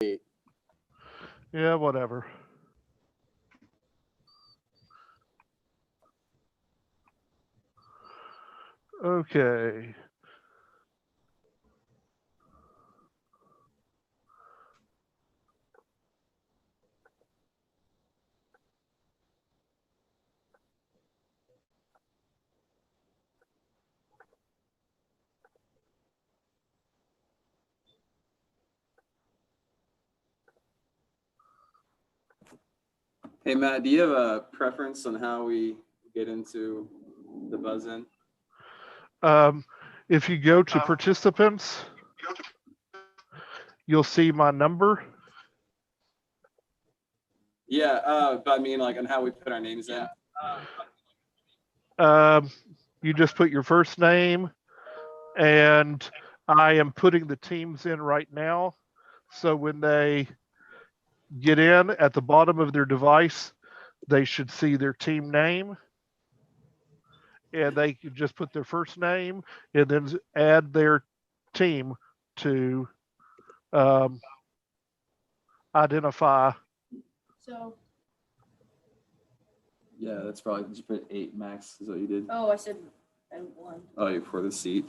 Yeah, whatever. Okay. Hey, Matt, do you have a preference on how we get into the buzz-in? If you go to participants, you'll see my number. Yeah, but I mean, like, on how we put our names in. You just put your first name, and I am putting the teams in right now. So when they get in at the bottom of their device, they should see their team name. And they can just put their first name and then add their team to identify. So, Yeah, that's probably just put 8 max is what you did. oh, I said I one. Oh, you for the seat.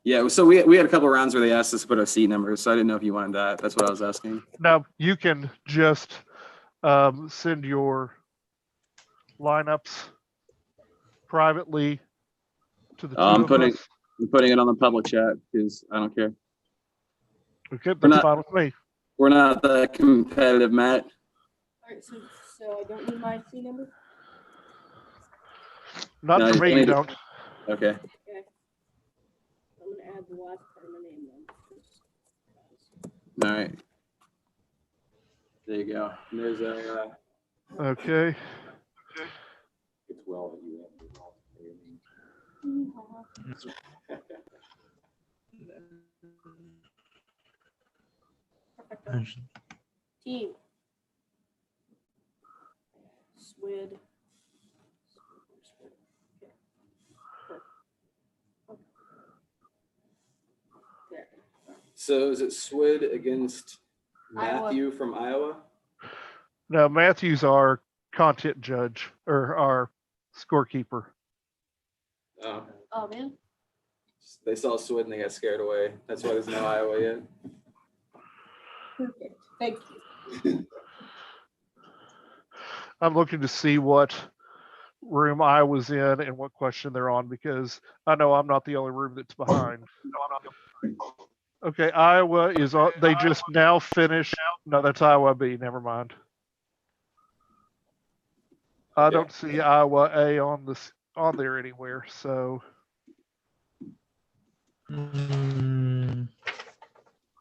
Yeah, so we had a couple rounds where they asked us to put our seat numbers, so I didn't know if you wanted that. That's what I was asking. Now you can just send your lineups privately to the two I'm of us. putting it on the public chat because I don't care. Okay, that's not- fine with me. We're not that competitive, Matt. All right, so I don't need my C number. Not No, for you me, need you to- don't. Okay. Okay. I'm gonna add the last part of my name then. All right. There you go. And there's a. Okay. It's well that you have Team. Swid. There. So is it Swid against Iowa. Matthew from Iowa? Now Matthew's our content judge or our scorekeeper. Oh, Oh man. they saw Swid and they got scared away. That's why there's no Iowa yet. Perfect. Thank you. I'm looking to see what room I was in and what question they're on because I know I'm not the only room that's behind. Okay, Iowa is on. They just now finished. No, that's Iowa B. Never mind. I don't see Iowa A on there anywhere. So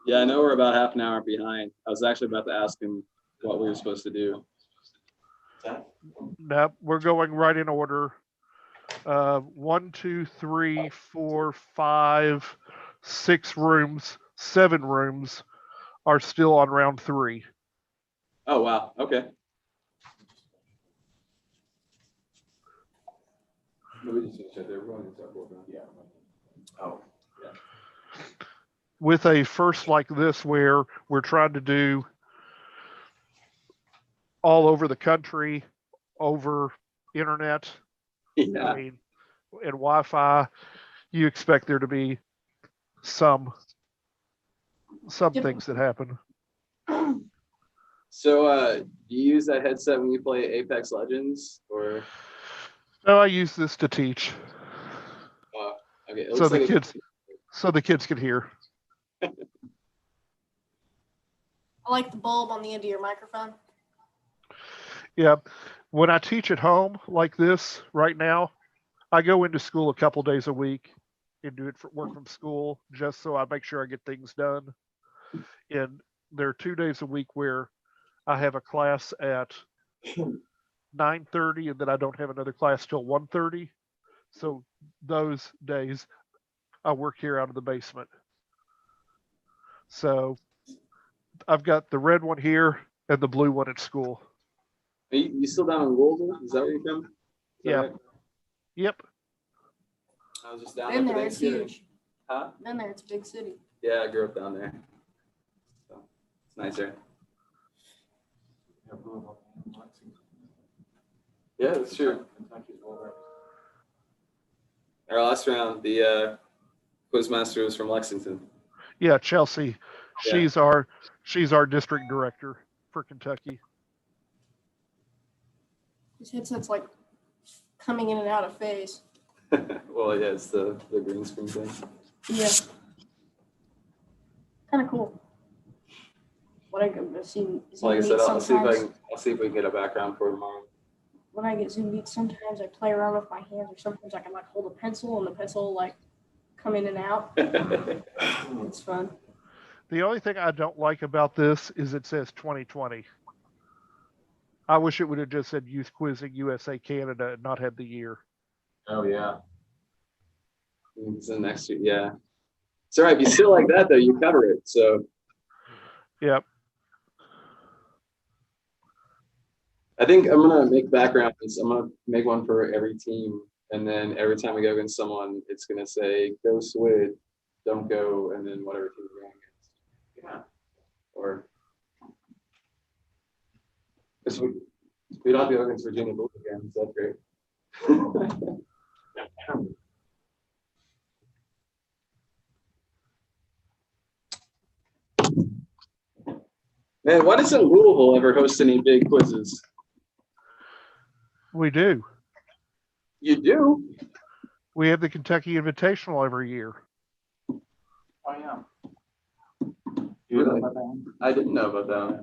Yeah, I know we're about half an hour behind. I was actually about to ask him what we were supposed to do. now we're going right in order. 1, 2, 3, 4, 5, 6 rooms, 7 rooms are still on round 3. Oh, wow. Okay. Oh, yeah. With a first like this, where we're trying to do all over the country, over internet, Yeah. I mean, and Wi-Fi, you expect there to be some things that happen. So, do you use that headset when you play Apex Legends, or? No, I use this to teach, Okay. It so looks the like kids, can hear. I like the bulb on the end of your microphone. Yeah, when I teach at home like this right now, I go into school a couple days a week and do it for work from school just so I make sure I get things done. And there are 2 days a week where I have a class at 9:30 and then I don't have another class till 1:30. So those days I work here out of the basement. So I've got the red one here and the blue one at school. Are you still down in Louisville? Is that where you're from? Is that Yeah. right? Yep. I was just down Been there for there, it's Thanksgiving. huge. Huh? Been there, it's a big city. Yeah, I grew up down there. So, it's nicer. Yeah, that's true. Our last round, the quizmaster was from Lexington. Yeah, Chelsea. Yeah. She's our district director for Kentucky. His headset's like coming in and out of phase. Well, yeah, it's the green screen thing. Yeah. Kind of cool. When I go see Zoom Like I said, meets I'll see if sometimes, I'll see if we can get a background for tomorrow. when I get Zoom meets, sometimes I play around with my hands, or sometimes I can like hold a pencil and the pencil will, like come in and out. It's fun. The only thing I don't like about this is it says 2020. I wish it would have just said Youth Quizzing USA Canada and not had the year. Oh, yeah. It's the next year, yeah. It's all right. If you still like that, though, you cover it. So Yep. I think I'm gonna make backgrounds. I'm gonna make one for every team, and then every time we go against someone, it's gonna say "Go Swid," "Don't go," and then whatever team we're going against. Yeah. Or because we don't have to go against Virginia Blue again, so that's great. Man, why doesn't Louisville ever host any big quizzes? We do. You do? We have the Kentucky Invitational every year. Oh, yeah. You know really? about that one? I didn't know about that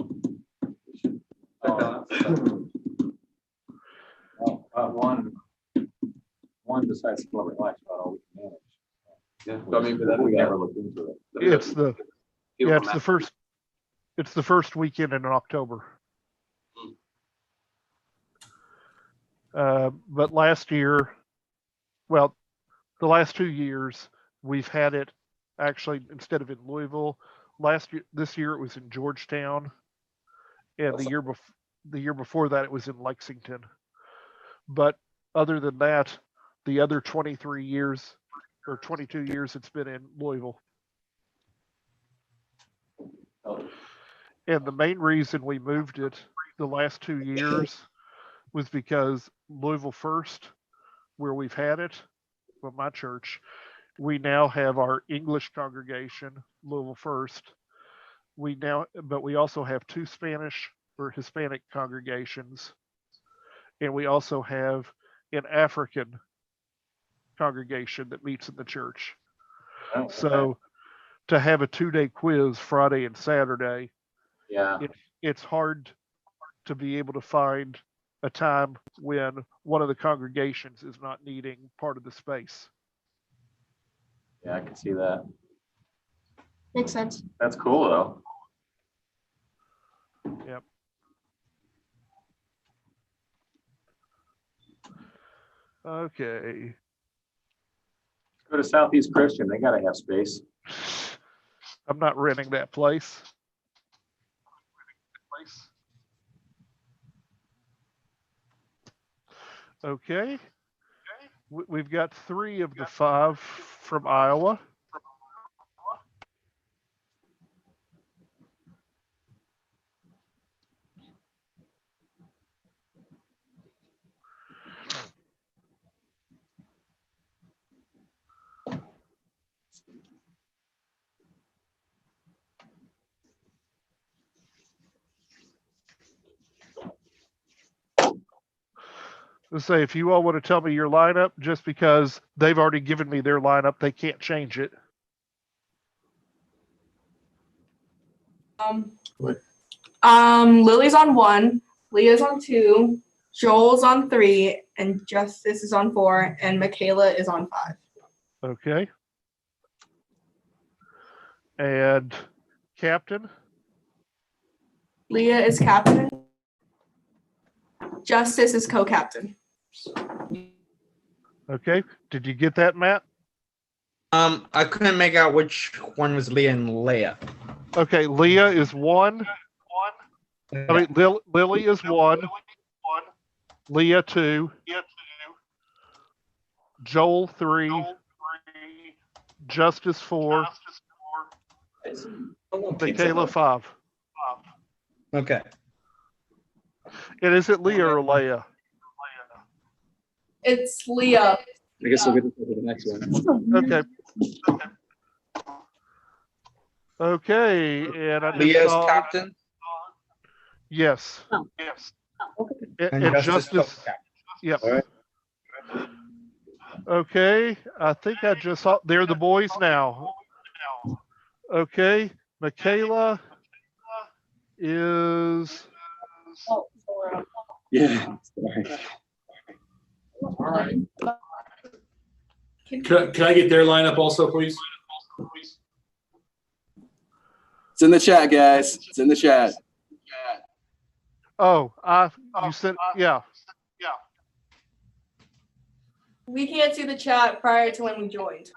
one. One besides Celebrate Life about all we can manage. Yeah, but I mean, but We never looked into it. It's the first weekend in October. But last year, well, the last 2 years, we've had it actually instead of in Louisville. This year it was in Georgetown, and the year before that it was in Lexington. But other than that, the other 23 years or 22 years it's been in Louisville. And the main reason we moved it the last 2 years was because Louisville First, where we've had it, well, my church, we now have our English congregation, Louisville First. But we also have 2 Spanish or Hispanic congregations, and we also have an African congregation that meets in the church. Oh, So to have a 2-day quiz Friday and Saturday, yeah. it's hard to be able to find a time when one of the congregations is not needing part of the space. Yeah, I can see that. Makes sense. That's cool, though. Yep. Okay. Let's go to Southeast Christian. They got to have space. I'm not renting that place. Okay. We've got 3 of the 5 from Iowa. Let's say if you all want to tell me your lineup, just because they've already given me their lineup, they can't change it. Lily's on 1, Leah's on 2, Joel's on 3, and Justice is on 4, and Michaela is on 5. Okay. And captain? Leah is captain. Justice is co-captain. Okay. Did you get that, Matt? I couldn't make out which one was Leah and Leah. Okay, Leah is 1. I mean, Lily is 1. Leah 2. Joel 3. Justice 4. Michaela 5. Okay. And is it Leah or Leia? It's Leah. I guess we'll get to the next one. Okay. Okay, and I just Leah's saw captain yes. and And Justice Justice. co-captain. Yep. All right. Okay, I think I just saw they're the boys now. Okay, Michaela is Oh, sorry. Yeah. Sorry. All right. Can I get their lineup also, please? It's in the chat, guys. It's in the chat. oh you said yeah. We can't see the chat prior to when we joined.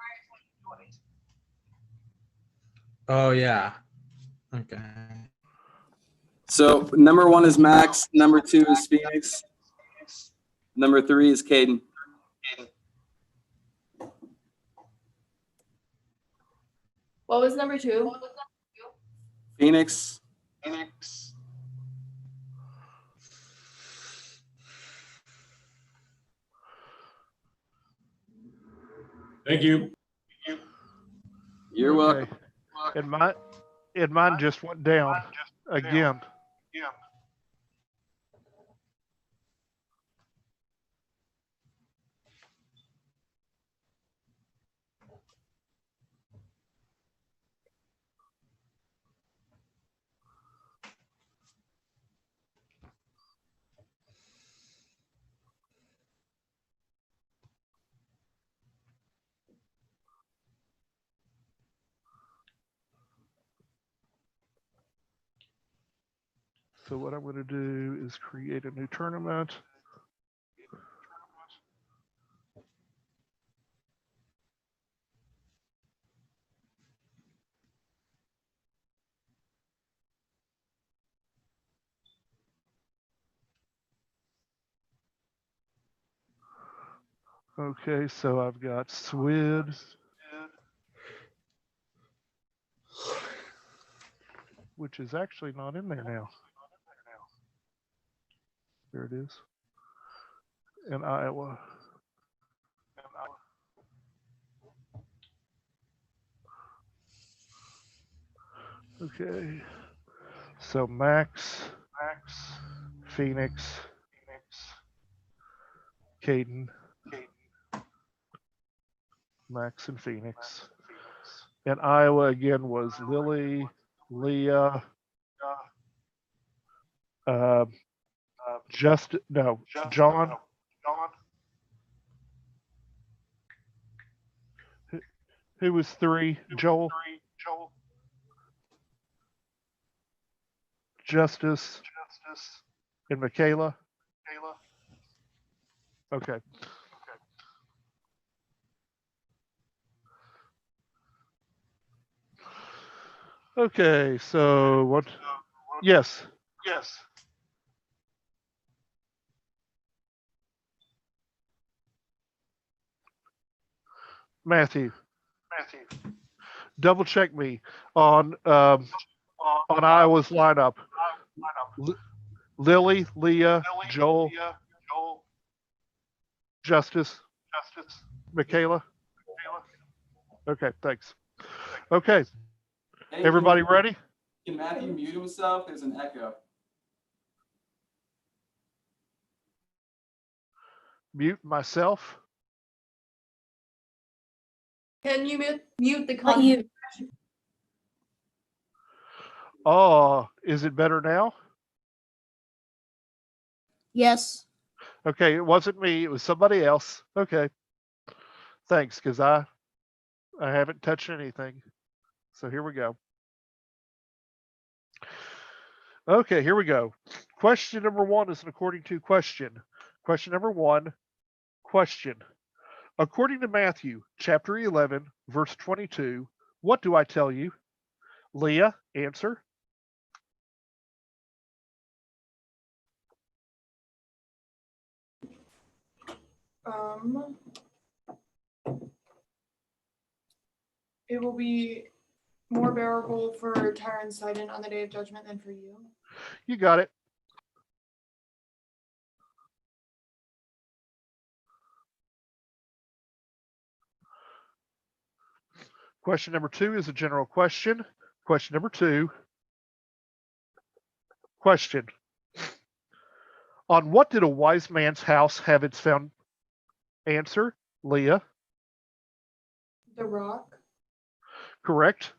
Oh yeah. Okay. So number 1 is Max. Number 2 is Phoenix. Number 3 is Caden. What was number 2? Phoenix. Thank you. You're welcome. And mine just went down again. So what I'm going to do is create a new tournament. Okay, so I've got SWID. Which is actually not in there now. There it is. In Iowa. Okay. So Max, Phoenix, Caden, Max and Phoenix. And Iowa again was Lily, Leah, John. Who was 3? Joel. Justice. And Michaela. Okay. Okay, so what? Yes. Matthew. Double check me on Iowa's lineup. Lily, Leah, Joel, Justice, Michaela. Okay, thanks. Okay, Hey, everybody ready? Can Matthew mute himself? There's an echo. Mute myself. Can you mute the content? Oh, is it better now? Yes. Okay, it wasn't me, it was somebody else. Okay. Thanks, because I haven't touched anything. So here we go. Okay, here we go. Question number 1 is an according to question. Question number 1, question. According to Matthew chapter 11, verse 22, what do I tell you? Leah, answer. It will be more bearable for Tyre and Sidon on the day of judgment than for you. You got it. Question number 2 is a general question. Question number 2. Question. On what did a wise man's house have its found? Answer, Leah. The rock. Correct.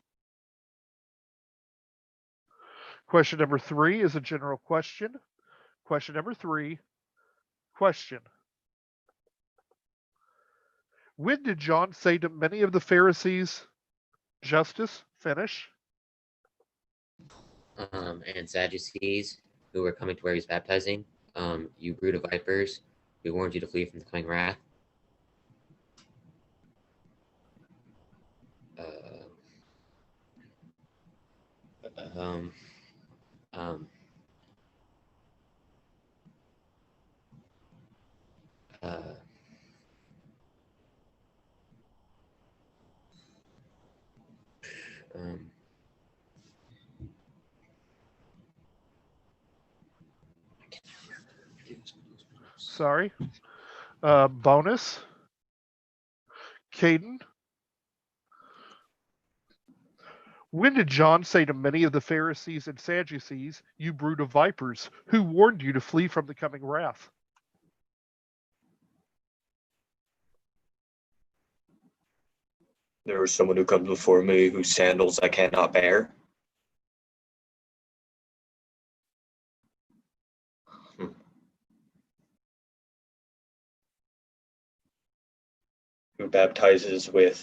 Question number 3 is a general question. Question number 3. Question. When did John say to many of the Pharisees, Justice, finish? And Sadducees who were coming to where he was baptizing, you brood of vipers, we warned you to flee from the coming wrath. Um, um, uh, um, Sorry. Bonus. Caden. When did John say to many of the Pharisees and Sadducees, you brood of vipers, who warned you to flee from the coming wrath? There is someone who comes before me whose sandals I cannot bear. Who baptizes with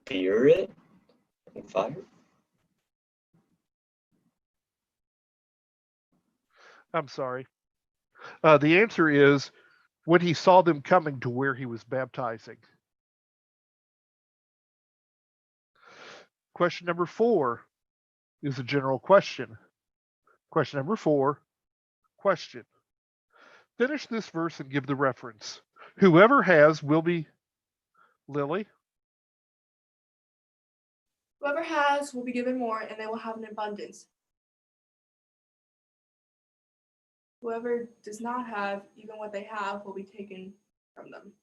spirit and fire? I'm sorry. The answer is when he saw them coming to where he was baptizing. Question number 4 is a general question. Question number 4. Question. Finish this verse and give the reference. Whoever has will be Lily. Whoever has will be given more, and they will have an abundance. Whoever does not have, even what they have, will be taken from them.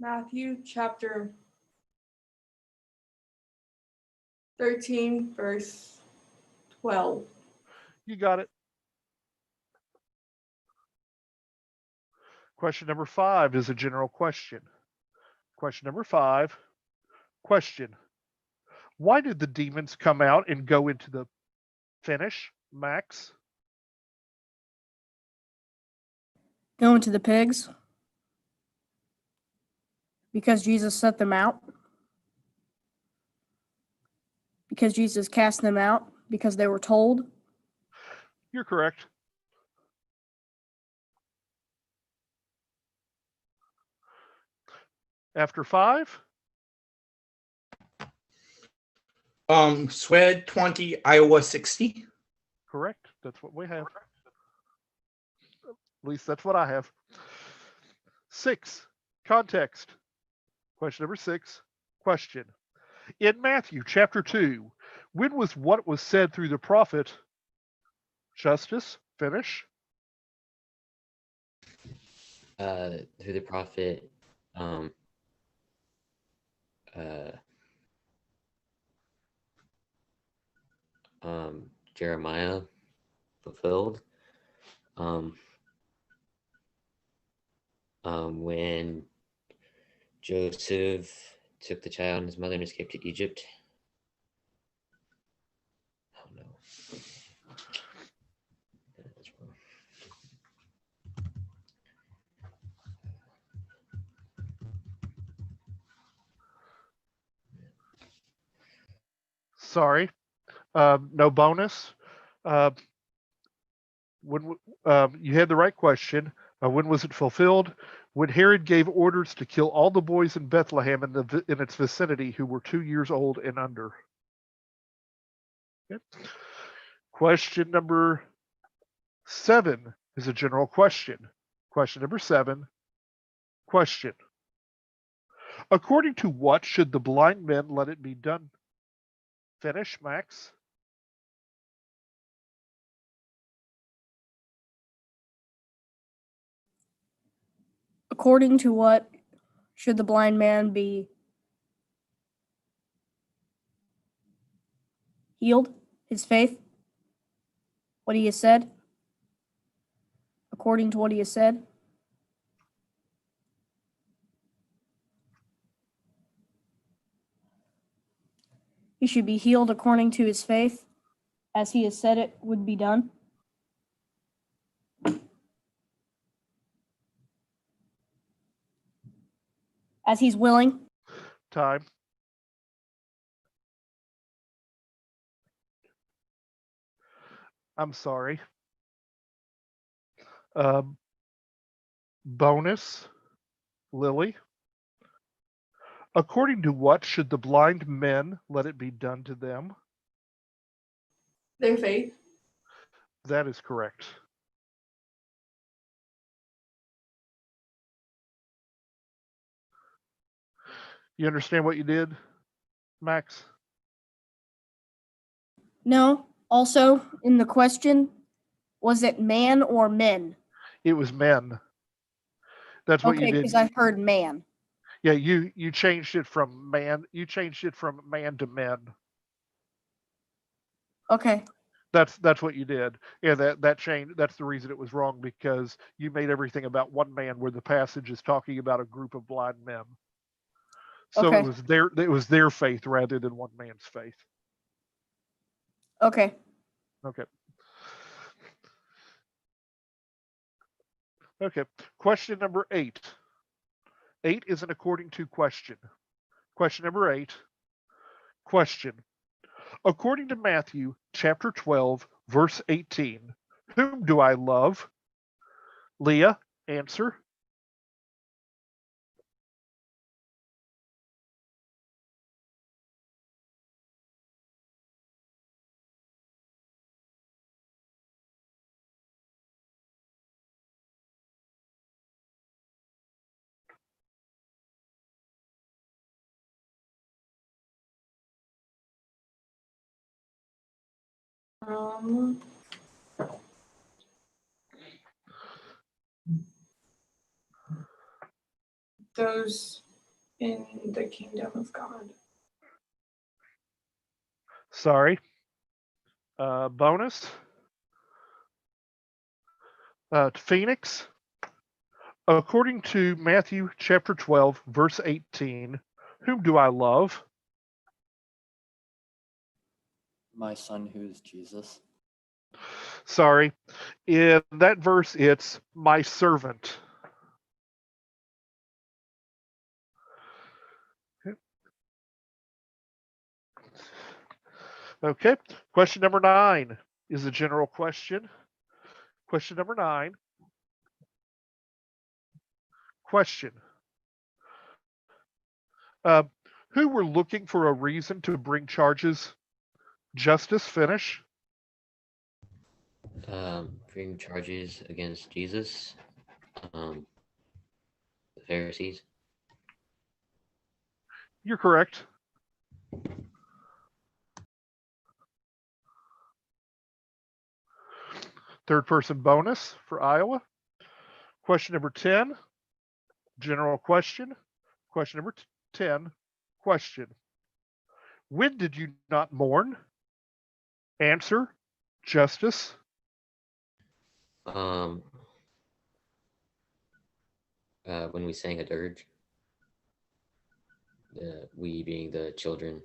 Matthew chapter 13, verse 12. You got it. Question number 5 is a general question. Question number 5. Question. Why did the demons come out and go into the finish, Max? Go into the pigs. Because Jesus set them out. Because Jesus cast them out. Because they were told. You're correct. After 5? Swed 20, Iowa 60. Correct. That's what we have. At least that's what I have. 6. Context. Question number 6. Question. In Matthew chapter 2, when was what was said through the prophet? Justice, finish. through the prophet, Jeremiah fulfilled. When Joseph took the child and his mother and escaped to Egypt. Oh no. That's wrong. Sorry. No bonus. When you had the right question. When was it fulfilled? When Herod gave orders to kill all the boys in Bethlehem in its vicinity who were 2 years old and under. Okay. Question number 7 is a general question. Question number 7. Question. According to what should the blind men let it be done? Finish, Max. According to what should the blind man be healed? His faith? What he has said? According to what he has said? He should be healed according to his faith, as he has said it would be done. As he's willing. Time. I'm sorry. Bonus, Lily. According to what should the blind men let it be done to them? Their faith. That is correct. You understand what you did, Max? No. Also, in the question, was it man or men? It was men. That's what Okay, you did. because I heard man. Yeah, you changed it from man. You changed it from man to men. Okay. That's what you did. Yeah, that change. That's the reason it was wrong, because you made everything about one man, where the passage is talking about a group of blind men. So Okay. it was their faith rather than one man's faith. Okay. Okay. Okay. Question number 8. 8 is an according to question. Question number 8. Question. According to Matthew chapter 12, verse 18, whom do I love? Leah, answer. Those in the kingdom of God. Sorry. Bonus. Phoenix. According to Matthew chapter 12, verse 18, whom do I love? My son, who is Jesus. Sorry. In that verse, it's my servant. Okay. Question number 9 is a general question. Question number 9. Question. Who were looking for a reason to bring charges? Justice, finish. Bring charges against Jesus. The Pharisees. You're correct. Third person bonus for Iowa. Question number 10, general question. Question number 10, question. When did you not mourn? Answer, Justice. When we sang a dirge. We being the children.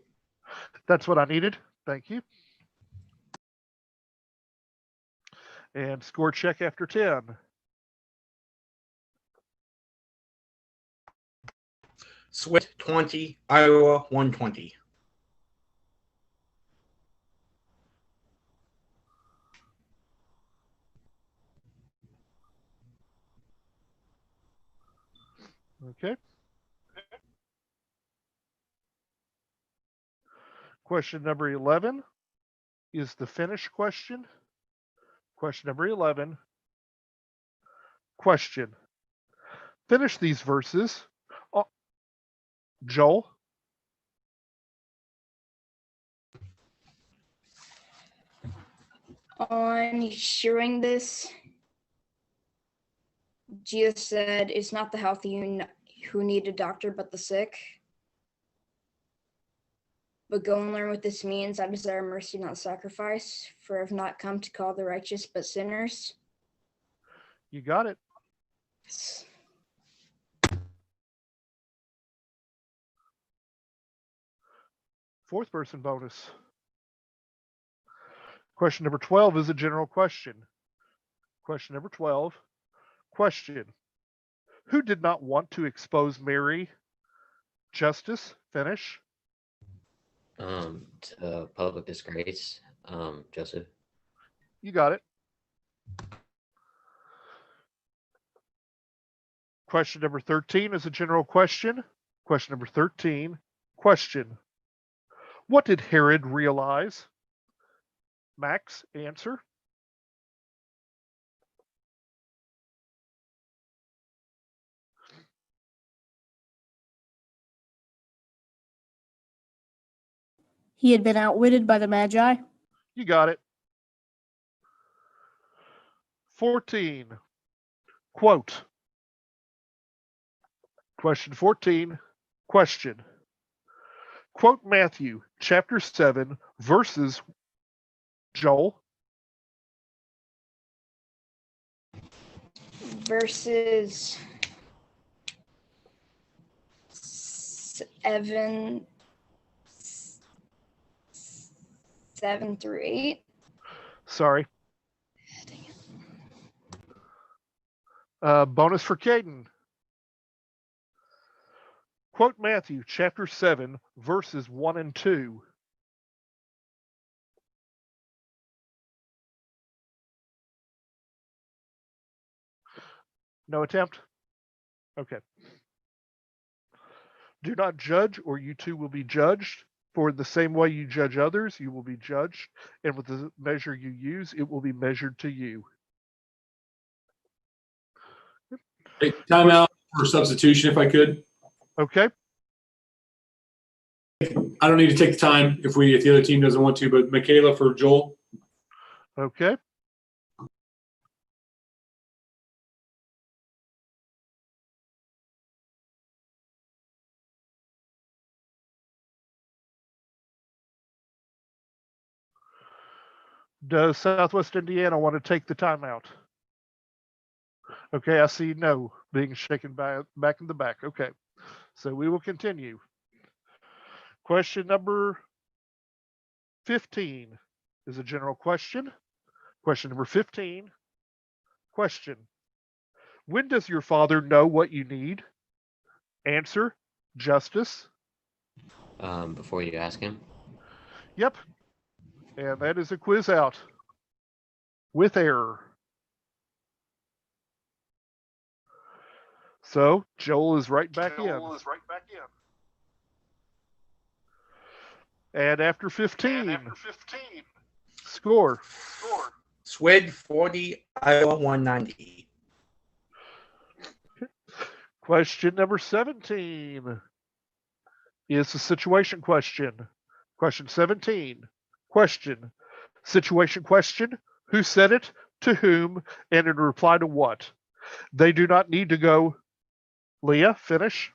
That's what I needed. Thank you. And score check after 10. Swift 20, Iowa 120. Okay. Question number 11 is the finish question. Question number 11. Question. Finish these verses. Joel? On hearing this, Jesus said, "It's not the healthy who need a doctor, but the sick. But go and learn what this means. I desire mercy, not sacrifice, for I have not come to call the righteous, but sinners." You got it. Fourth person bonus. Question number 12 is a general question. Question number 12. Question. Who did not want to expose Mary? Justice, finish. To public disgrace. Joseph. You got it. Question number 13 is a general question. Question number 13. Question. What did Herod realize? Max, answer. He had been outwitted by the Magi. You got it. 14. Quote. Question 14. Question. Quote Matthew chapter 7 verses Joel. Verses 7 through 8. Sorry. Bonus for Caden. Quote Matthew chapter 7 verses 1 and 2. No attempt? Okay. Do not judge, or you too will be judged. For the same way you judge others, you will be judged. And with the measure you use, it will be measured to you. Hey, time out for substitution if I could. Okay. I don't need to take the time if the other team doesn't want to, but Michaela for Joel. Okay. Does Southwest Indiana want to take the timeout? Okay, I see no being shaken back in the back. Okay, so we will continue. Question number 15 is a general question. Question number 15. Question. When does your father know what you need? Answer, Justice. Before you ask him. Yep. And that is a quiz out with error. So Joel is right back in. And after 15, score. Swid 40, Iowa 190. Question number 17 is a situation question. Question 17. Question. Situation question. Who said it? To whom? And in reply to what? They do not need to go. Leah, finish.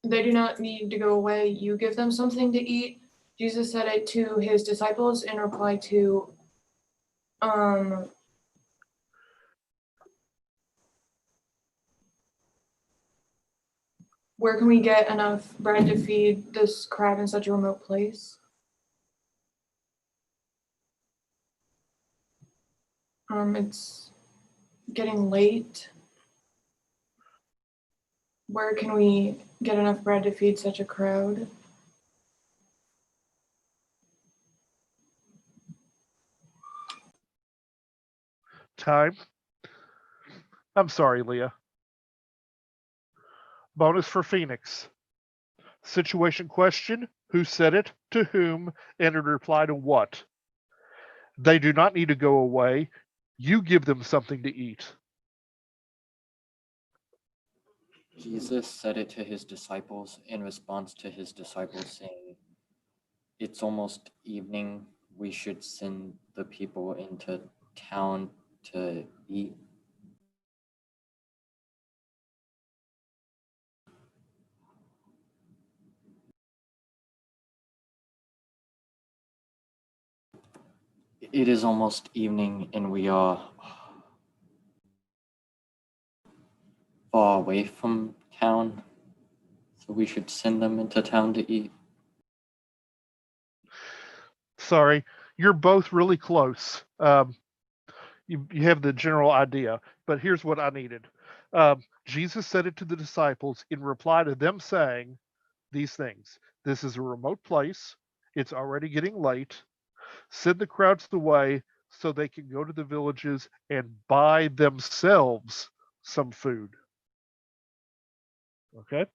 They do not need to go away. You give them something to eat. Jesus said it to his disciples in reply to where can we get enough bread to feed this crowd in such a remote place? It's getting late. Where can we get enough bread to feed such a crowd? Time. I'm sorry, Leah. Bonus for Phoenix. Situation question. Who said it? To whom? And in reply to what? They do not need to go away. You give them something to eat. Jesus said it to his disciples in response to his disciples saying, "It's almost evening. We should send the people into town to eat." It is almost evening and we are far away from town, so we should send them into town to eat. Sorry, you're both really close. You have the general idea, but here's what I needed. Jesus said it to the disciples in reply to them saying these things. This is a remote place. It's already getting late. Send the crowds away so they can go to the villages and buy themselves some food. Okay.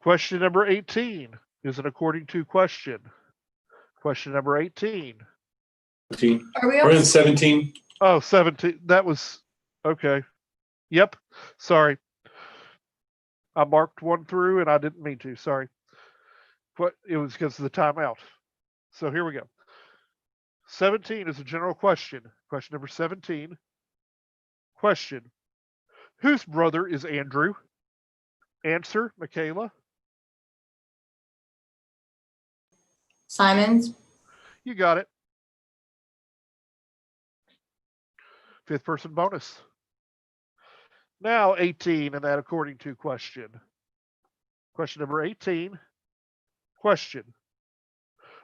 Question number 18 is an according to question. Question number 18. 17. Are we We're in up? 17. Oh, 17. That was okay. Yep. Sorry. I marked one through and I didn't mean to. Sorry. But it was because of the timeout. So here we go. 17 is a general question. Question number 17. Question. Whose brother is Andrew? Answer, Michaela. Simon's. You got it. Fifth person bonus. Now 18 and that according to question. Question number 18. Question.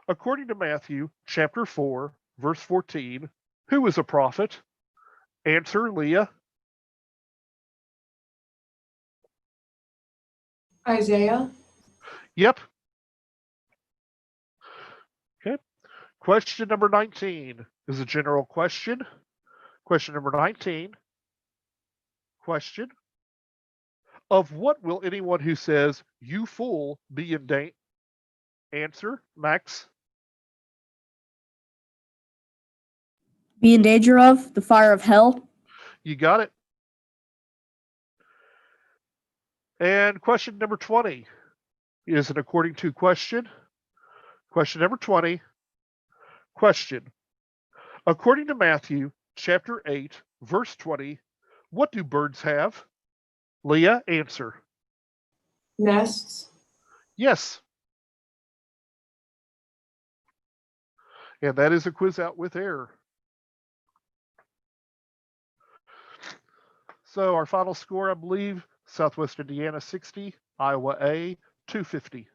According to Matthew chapter 4, verse 14, who is a prophet? Answer, Leah. Isaiah. Yep. Okay. Question number 19 is a general question. Question number 19. Question. Of what will anyone who says, you fool, be in danger? Answer, Max. Be in danger of the fire of hell. You got it. And question number 20 is an according to question. Question number 20. Question. According to Matthew chapter 8, verse 20, what do birds have? Leah, answer. Nests. Yes. And that is a quiz out with error. So our final score, I believe, Southwest Indiana 60, Iowa A 250.